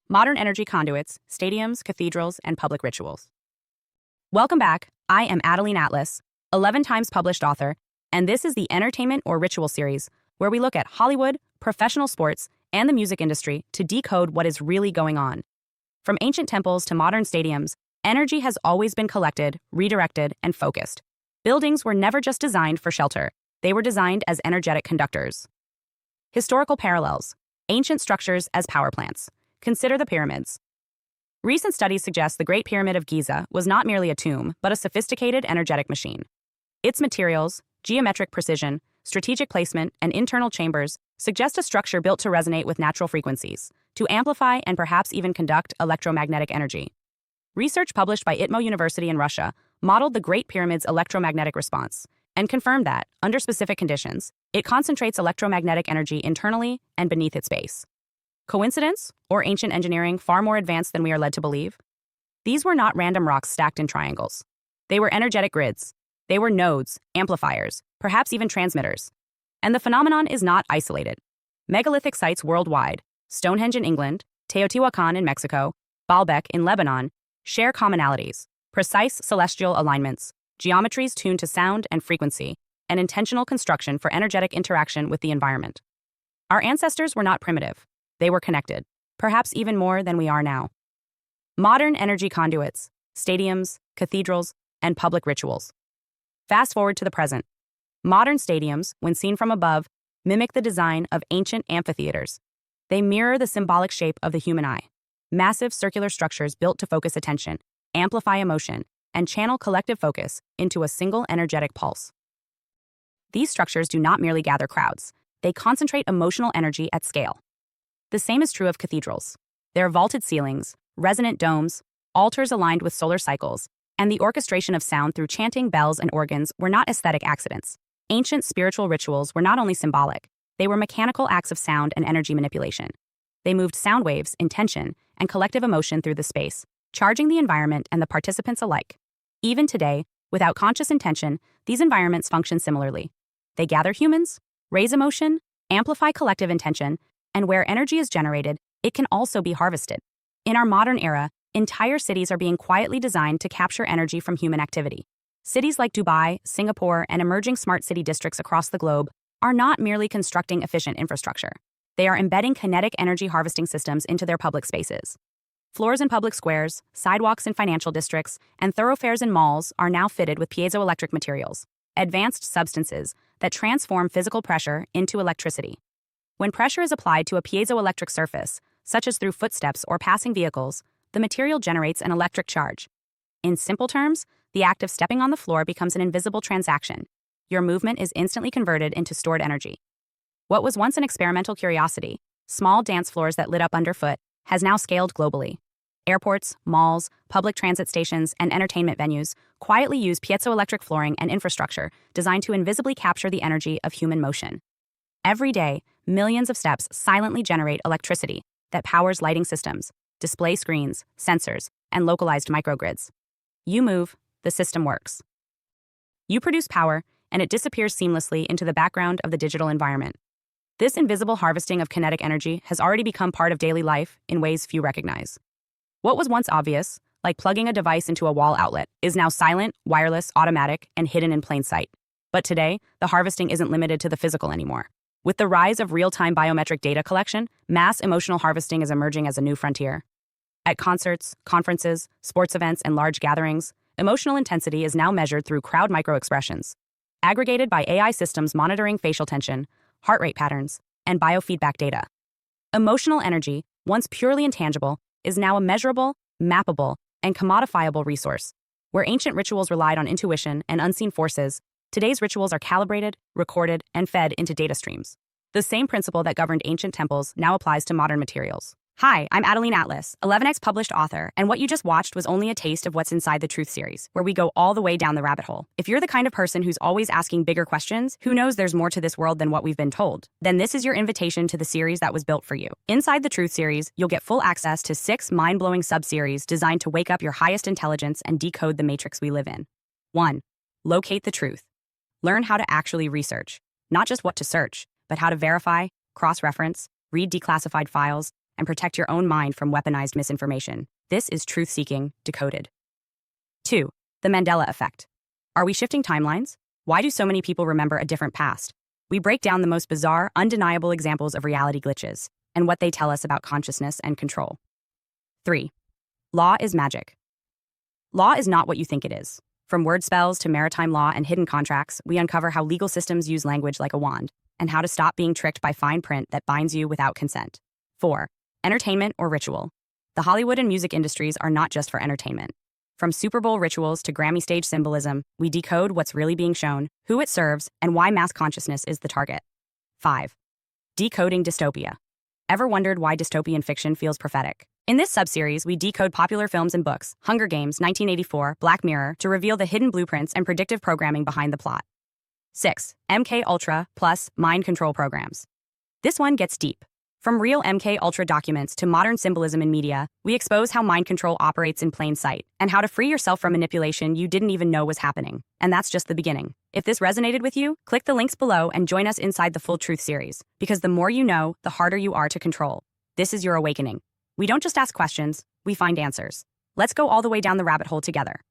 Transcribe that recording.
Modern energy conduits, stadiums, cathedrals, and public rituals. Welcome back. I am Adeline Atlas, 11 times published author, and this is the Entertainment or Ritual series, where we look at Hollywood, professional sports, and the music industry to decode what is really going on. From ancient temples to modern stadiums, energy has always been collected, redirected, and focused. Buildings were never just designed for shelter. They were designed as energetic conductors. Historical parallels. Ancient structures as power plants. Consider the pyramids. Recent studies suggest the Great Pyramid of Giza was not merely a tomb, but a sophisticated energetic machine. Its materials, geometric precision, strategic placement, and internal chambers suggest a structure built to resonate with natural frequencies, to amplify and perhaps even conduct electromagnetic energy. Research published by ITMO University in Russia modeled the Great Pyramid's electromagnetic response and confirmed that, under specific conditions, it concentrates electromagnetic energy internally and beneath its base. Coincidence, or ancient engineering far more advanced than we are led to believe? These were not random rocks stacked in triangles. They were energetic grids. They were nodes, amplifiers, perhaps even transmitters. And the phenomenon is not isolated. Megalithic sites worldwide, Stonehenge in England, Teotihuacan in Mexico, Baalbek in Lebanon, share commonalities: precise celestial alignments, geometries tuned to sound and frequency, and intentional construction for energetic interaction with the environment. Our ancestors were not primitive. They were connected, perhaps even more than we are now. Modern energy conduits, stadiums, cathedrals, and public rituals. Fast forward to the present. Modern stadiums, when seen from above, mimic the design of ancient amphitheaters. They mirror the symbolic shape of the human eye. Massive circular structures built to focus attention, amplify emotion, and channel collective focus into a single energetic pulse. These structures do not merely gather crowds. They concentrate emotional energy at scale. The same is true of cathedrals. Their vaulted ceilings, resonant domes, altars aligned with solar cycles, and the orchestration of sound through chanting, bells, and organs were not aesthetic accidents. Ancient spiritual rituals were not only symbolic, they were mechanical acts of sound and energy manipulation. They moved sound waves, intention, and collective emotion through the space, charging the environment and the participants alike. Even today, without conscious intention, these environments function similarly. They gather humans, raise emotion, amplify collective intention, and where energy is generated, it can also be harvested. In our modern era, entire cities are being quietly designed to capture energy from human activity. Cities like Dubai, Singapore, and emerging smart city districts across the globe are not merely constructing efficient infrastructure. They are embedding kinetic energy harvesting systems into their public spaces. Floors in public squares, sidewalks in financial districts, and thoroughfares in malls are now fitted with piezoelectric materials, advanced substances that transform physical pressure into electricity. When pressure is applied to a piezoelectric surface, such as through footsteps or passing vehicles, the material generates an electric charge. In simple terms, the act of stepping on the floor becomes an invisible transaction. Your movement is instantly converted into stored energy. What was once an experimental curiosity, small dance floors that lit up underfoot, has now scaled globally. Airports, malls, public transit stations, and entertainment venues quietly use piezoelectric flooring and infrastructure designed to invisibly capture the energy of human motion. Every day, millions of steps silently generate electricity that powers lighting systems, display screens, sensors, and localized microgrids. You move, the system works. You produce power, and it disappears seamlessly into the background of the digital environment. This invisible harvesting of kinetic energy has already become part of daily life in ways few recognize. What was once obvious, like plugging a device into a wall outlet, is now silent, wireless, automatic, and hidden in plain sight. But today, the harvesting isn't limited to the physical anymore. With the rise of real-time biometric data collection, mass emotional harvesting is emerging as a new frontier. At concerts, conferences, sports events, and large gatherings, emotional intensity is now measured through crowd microexpressions, aggregated by AI systems monitoring facial tension, heart rate patterns, and biofeedback data. Emotional energy, once purely intangible, is now a measurable, mappable, and commodifiable resource. Where ancient rituals relied on intuition and unseen forces, today's rituals are calibrated, recorded, and fed into data streams. The same principle that governed ancient temples now applies to modern materials. Hi, I'm Adeline Atlas, 11x published author, and what you just watched was only a taste of what's inside the Truth series, where we go all the way down the rabbit hole. If you're the kind of person who's always asking bigger questions, who knows there's more to this world than what we've been told, then this is your invitation to the series that was built for you. Inside the Truth series, you'll get full access to 6 mind-blowing sub-series designed to wake up your highest intelligence and decode the matrix we live in. 1. Locate the truth. Learn how to actually research, not just what to search, but how to verify, cross-reference, read declassified files, and protect your own mind from weaponized misinformation. This is truth-seeking, decoded. 2. The Mandela effect. Are we shifting timelines? Why do so many people remember a different past? We break down the most bizarre, undeniable examples of reality glitches and what they tell us about consciousness and control. 3. Law is magic. Law is not what you think it is. From word spells to maritime law and hidden contracts, we uncover how legal systems use language like a wand and how to stop being tricked by fine print that binds you without consent. 4. Entertainment or ritual. The Hollywood and music industries are not just for entertainment. From Super Bowl rituals to Grammy stage symbolism, we decode what's really being shown, who it serves, and why mass consciousness is the target. 5. Decoding dystopia. Ever wondered why dystopian fiction feels prophetic? In this subseries, we decode popular films and books, Hunger Games, 1984, Black Mirror, to reveal the hidden blueprints and predictive programming behind the plot. 6. MK Ultra plus mind control programs. This one gets deep. From real MK Ultra documents to modern symbolism in media, we expose how mind control operates in plain sight and how to free yourself from manipulation you didn't even know was happening. And that's just the beginning. If this resonated with you, click the links below and join us inside the Full Truth series, because the more you know, the harder you are to control. This is your awakening. We don't just ask questions, we find answers. Let's go all the way down the rabbit hole together.